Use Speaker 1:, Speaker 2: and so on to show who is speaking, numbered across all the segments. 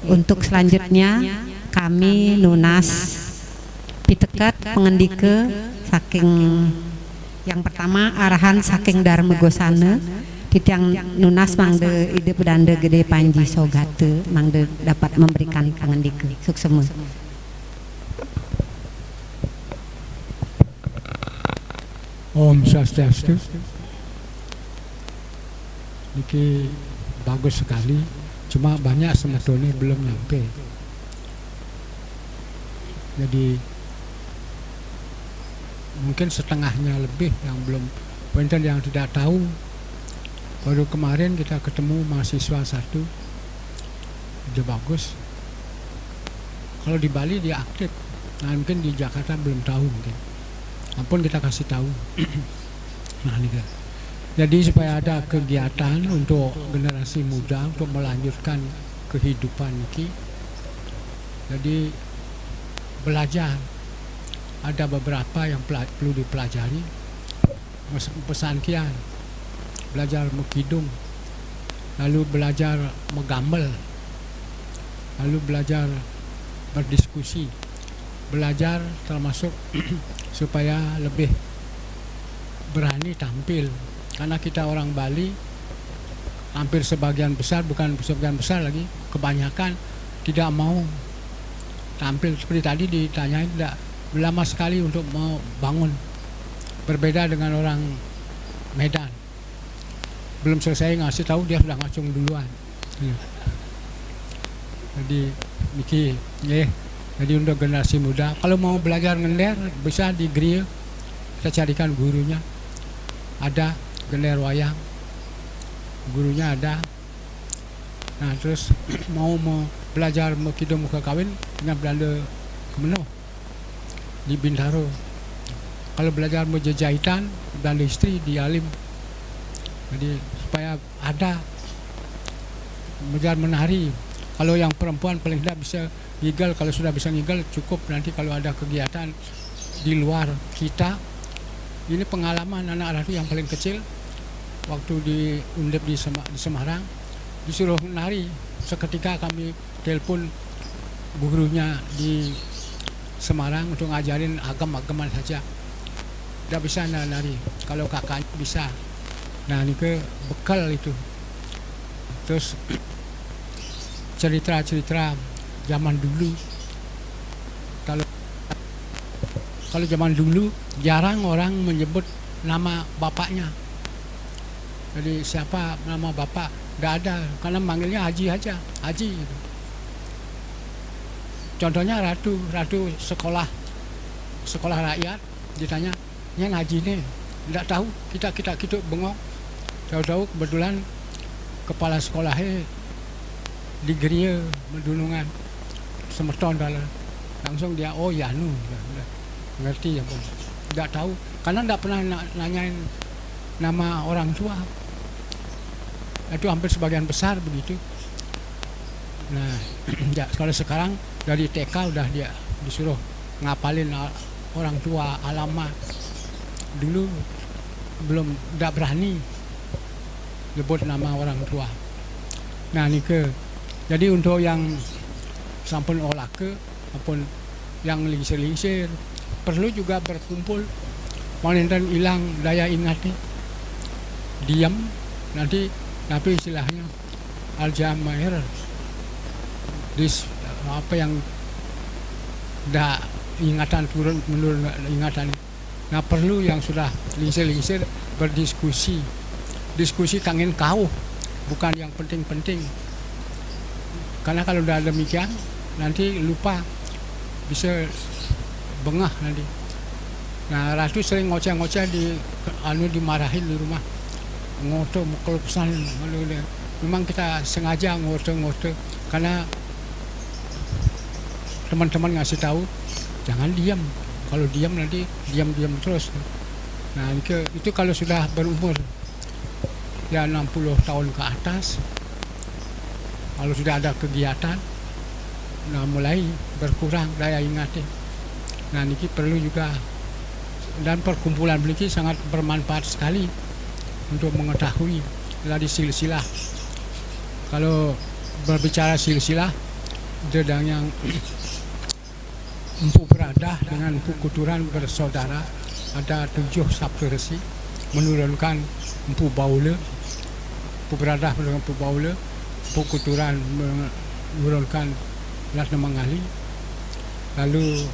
Speaker 1: Untuk selanjutnya kami nunas pitekat pengendike saking yang pertama arahan saking Dharma Gosana titiang nunas mangde ide pedanda gede Panji Sogate mangde dapat memberikan pengendike suksema.
Speaker 2: Om Swastiastu. Niki bagus sekali, cuma banyak sebetulnya belum nyampe. Jadi mungkin setengahnya lebih yang belum, pointer yang tidak tahu. Baru kemarin kita ketemu mahasiswa satu, dia bagus. Kalau di Bali dia aktif, nah mungkin di Jakarta belum tahu mungkin. Ampun kita kasih tahu. Nah ini kan. Jadi supaya ada kegiatan untuk generasi muda untuk melanjutkan kehidupan ini. Jadi belajar. Ada beberapa yang perlu dipelajari. Pesan kian. Belajar mengkidung. Lalu belajar menggamel. Lalu belajar berdiskusi. Belajar termasuk supaya lebih berani tampil. Karena kita orang Bali hampir sebagian besar, bukan sebagian besar lagi, kebanyakan tidak mau tampil. Seperti tadi ditanyain, tidak lama sekali untuk mau bangun. Berbeda dengan orang Medan, belum selesai ngasih tahu dia sudah ngacung duluan. Jadi Miki, jadi untuk generasi muda kalau mau belajar ngender bisa di Gria, kita carikan gurunya. Ada gender wayang, gurunya ada. Nah terus mau belajar mekidung muka kawin dengan Belanda Kemeno di Bintaro. Kalau belajar menjahitan Belanda istri di Alim. Jadi supaya ada belajar menari. Kalau yang perempuan paling tidak bisa ngigal, kalau sudah bisa ngigal cukup. Nanti kalau ada kegiatan di luar kita, ini pengalaman anak ratu yang paling kecil waktu di Undip di Semarang, disuruh menari. Seketika kami telepon gurunya di Semarang untuk ngajarin agam-agaman saja. Tidak bisa nari, kalau kakaknya bisa. Nah ini ke bekal itu. Terus cerita-cerita zaman dulu. Kalau zaman dulu jarang orang menyebut nama bapaknya. Jadi siapa nama bapak? Tidak ada, karena manggilnya Haji aja, Haji. Contohnya ratu sekolah rakyat ditanya, yang Haji nih, tidak tahu, kita bengong. Tahu-tahu kebetulan kepala sekolahnya di Geria Medunungan Semeton dalam, langsung dia oh ya nu, ngerti ya bang. Tidak tahu, karena tidak pernah nanyain nama orang tua. Itu hampir sebagian besar begitu. Nah, ya, kalau sekarang dari TK udah dia disuruh ngapalin orang tua, alamat. Dulu belum, tidak berani nyebut nama orang tua. Nah, ini jadi untuk yang sampun olake maupun yang lingsir-lingsir perlu juga berkumpul. Wanita hilang daya ingatnya, diam nanti. Tapi istilahnya Alzheimer, apa yang dah ingatan turun menurun ingatan. Nah perlu yang sudah lingsir-lingsir berdiskusi, diskusi kangen kau, bukan yang penting-penting. Karena kalau udah demikian nanti lupa, bisa bengah nanti. Nah Ratu sering ngoceh-ngoceh dimarahin di rumah. Ngoto mukul pesan, memang kita sengaja ngoto karena teman-teman ngasih tahu jangan diam. Kalau diam nanti diam terus. Nah itu kalau sudah berumur ya 60 tahun ke atas, kalau sudah ada kegiatan, nah mulai berkurang daya ingatnya. Nah ini perlu juga, dan perkumpulan begini sangat bermanfaat sekali untuk mengetahui dari silsilah. Kalau berbicara silsilah, dedang yang Empu Beradah dengan Empu Kuturan bersaudara, ada 7 sabtu resi menurunkan Empu Baula. Empu Beradah menurunkan Empu Baula, Empu Kuturan menurunkan Ratna Mangali, lalu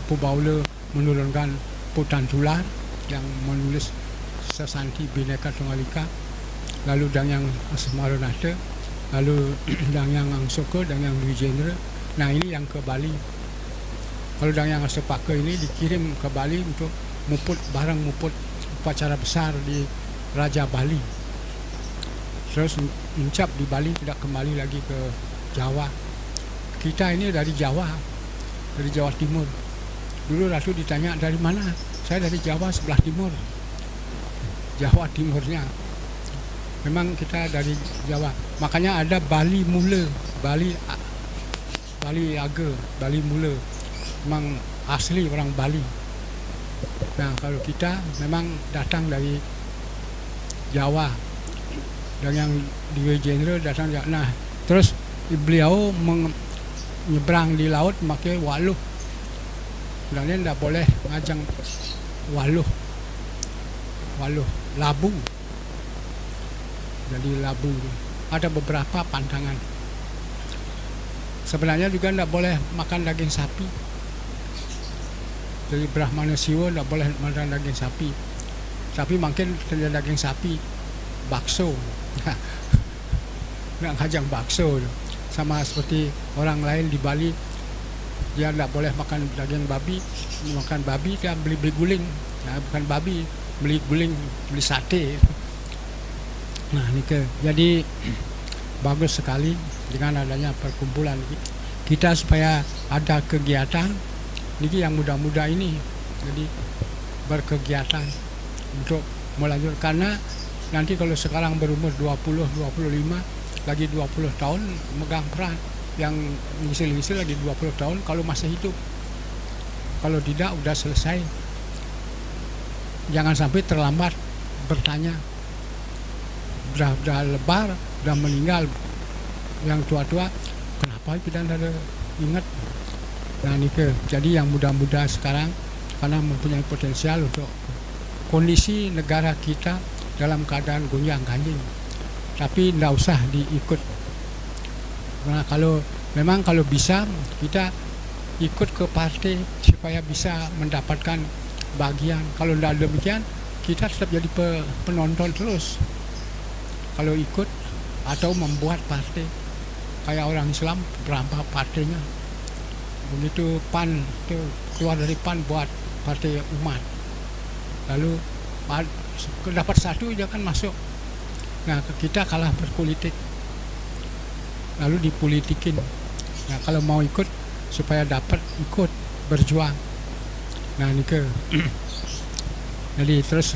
Speaker 2: Empu Baula menurunkan Empu Tantular yang menulis Sesanti Bhinneka Tunggal Ika, lalu dang yang Asmaranata, lalu dang yang Angsoka, dang yang Dwi Jendra. Nah ini yang ke Bali. Kalau dang yang Asepaka ini dikirim ke Bali untuk muput upacara besar di Raja Bali. Terus mencap di Bali, tidak kembali lagi ke Jawa. Kita ini dari Jawa Timur. Dulu Ratu ditanya dari mana? Saya dari Jawa sebelah timur. Jawa Timurnya. Memang kita dari Jawa. Makanya ada Bali Mula, Bali Aga, Bali Mula. Memang asli orang Bali. Nah, kalau kita memang datang dari Jawa. Dan yang Dwi Jendra datang. Nah, terus beliau menyeberang di laut pakai waluh. Sebenarnya tidak boleh ngajang waluh, labu. Jadi labu. Ada beberapa pantangan. Sebenarnya juga tidak boleh makan daging sapi. Jadi Brahmana Siwa tidak boleh makan daging sapi. Tapi mungkin daging sapi, bakso. Nggak ngajang bakso. Sama seperti orang lain di Bali, dia tidak boleh makan daging babi. Makan babi dia beli guling. Nah, bukan babi, beli guling, beli sate. Nah, jadi bagus sekali dengan adanya perkumpulan kita supaya ada kegiatan. Ini yang muda-muda ini, jadi berkegiatan untuk melanjutkan. Karena nanti kalau sekarang berumur 20, 25, lagi 20 tahun megang peran, yang ngisi-ngisi lagi 20 tahun kalau masih hidup. Kalau tidak udah selesai. Jangan sampai terlambat bertanya. Udah lebar, udah meninggal. Yang tua-tua, kenapa kita tidak ingat? Nah ini jadi yang muda-muda sekarang karena mempunyai potensial untuk kondisi negara kita dalam keadaan gonjang-ganjing. Tapi tidak usah diikut. Nah kalau bisa kita ikut ke partai supaya bisa mendapatkan bagian. Kalau tidak demikian kita tetap jadi penonton terus. Kalau ikut atau membuat partai kayak orang Islam berapa partainya. Begitu PAN itu keluar dari PAN buat partai umat. Lalu dapat satu dia kan masuk. Nah kita kalah berpolitik. Lalu dipolitikin. Nah kalau mau ikut supaya dapat ikut berjuang. Nah ini jadi terus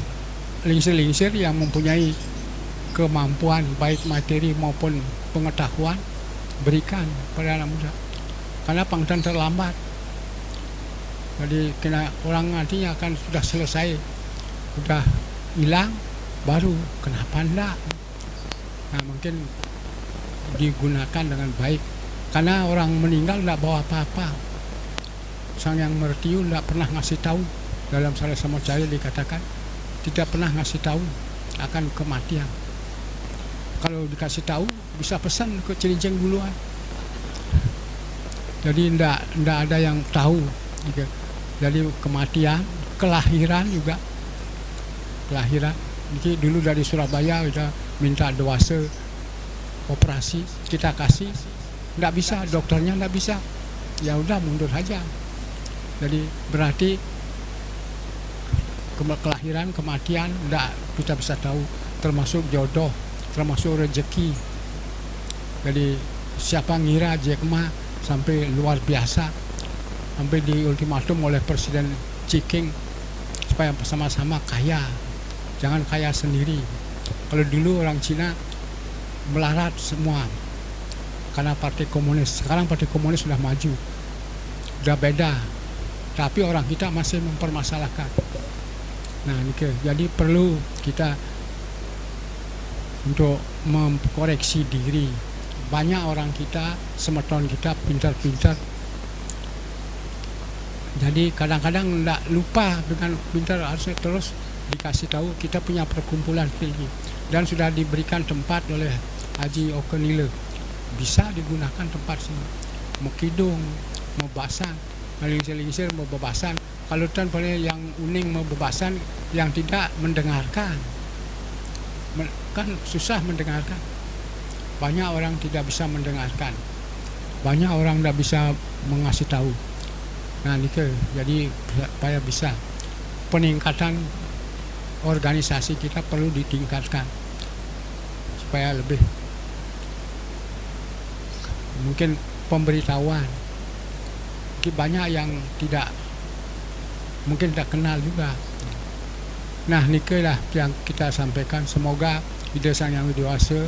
Speaker 2: lingsir-lingsir yang mempunyai kemampuan baik materi maupun pengetahuan berikan pada anak muda. Karena panggilan terlambat. Jadi orang nantinya akan sudah selesai, sudah hilang, baru kenapa enggak? Nah mungkin digunakan dengan baik. Karena orang meninggal enggak bawa apa-apa. Sang yang mertiu enggak pernah ngasih tahu. Dalam salah samacaya dikatakan tidak pernah ngasih tahu akan kematian. Kalau dikasih tahu bisa pesan ke Cilincing duluan. Jadi enggak ada yang tahu. Jadi kematian, kelahiran juga. Kelahiran. Jadi dulu dari Surabaya kita minta dewasa operasi, kita kasih, enggak bisa, dokternya enggak bisa. Ya udah mundur aja. Jadi berarti kelahiran, kematian enggak kita bisa tahu, termasuk jodoh, termasuk rezeki. Jadi siapa ngira Jack Ma sampai luar biasa, sampai di ultimatum oleh Presiden Xi Jinping supaya sama-sama kaya, jangan kaya sendiri. Kalau dulu orang Cina melarat semua karena Partai Komunis. Sekarang Partai Komunis sudah maju, sudah beda, tapi orang kita masih mempermasalahkan. Nah ini jadi perlu kita untuk mengkoreksi diri banyak orang kita, semeton kita pintar-pintar. Jadi kadang-kadang tidak lupa dengan pintar, harus terus dikasih tahu kita punya perkumpulan ini dan sudah diberikan tempat oleh Haji Okenile. Bisa digunakan tempat sini. Mau kidung, mau basan, lingsir-lingsir mau bebasan. Kalau tuan boleh yang uning mau bebasan, yang tidak mendengarkan. Kan susah mendengarkan. Banyak orang tidak bisa mendengarkan. Banyak orang tidak bisa mengasih tahu. Nah, jadi supaya bisa peningkatan organisasi kita perlu ditingkatkan supaya lebih mungkin pemberitahuan. Banyak yang mungkin tidak kenal juga. Nah, lah yang kita sampaikan. Semoga Ida Sang Yang Widiwasa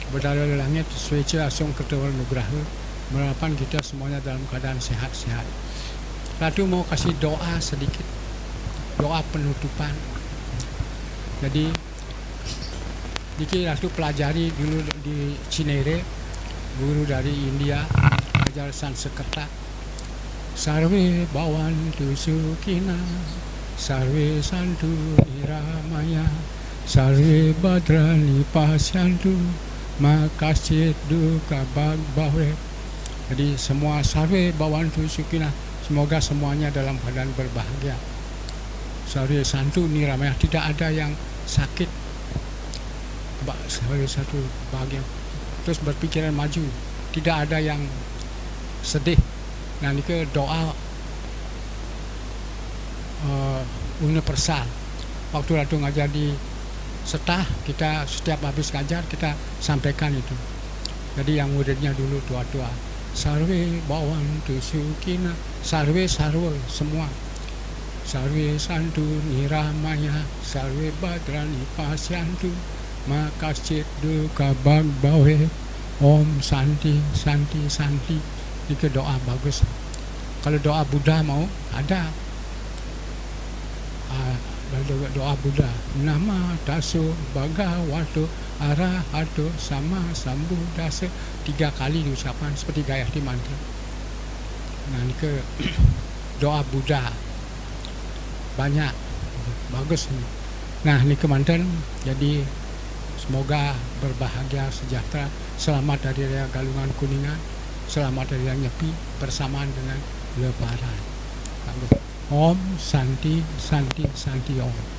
Speaker 2: Berdara Langit Swece Asung Kertawal Nugraha mengharapkan kita semuanya dalam keadaan sehat-sehat. Ratu mau kasih doa sedikit, doa penutupan. Jadi Ratu pelajari dulu di Cinere, guru dari India, ajar Sanskerta. Sarve Bhavantu Sukhina, Sarve Santu Niramaya, Sarve Bhadrani Pasyantu, Makasyid Duka Bhagbawe. Jadi semua Sarve Bhavantu Sukhina, semoga semuanya dalam keadaan berbahagia. Sarve Santu Niramaya, tidak ada yang sakit. Sarve Santu bahagia. Terus berpikiran maju, tidak ada yang sedih. Nah, ini ke doa universal. Waktu Ratu ngajar di Setah, kita setiap habis ngajar kita sampaikan itu. Jadi yang muridnya dulu doa-doa. Sarve Bhavantu Sukhina, sarve semua. Sarve Santu Niramaya, sarve Bhadrani Pasyantu, Makasyid Duka Bhagbawe. Om Santi Santi Santi. Ini doa bagus. Kalau doa Buddha mau ada. Doa Buddha. Nama Daso Bhagavato Arahato Sama Sambuddhasa. 3 kali diucapkan seperti Gayatri mantra. Nah, ini ke doa Buddha. Banyak. Bagus. Nah, ini kemanten. Jadi semoga berbahagia, sejahtera, selamat dari Raya Galungan Kuningan, selamat dari Raya Nyepi bersamaan dengan Lebaran. Om Santi Santi Santi Om.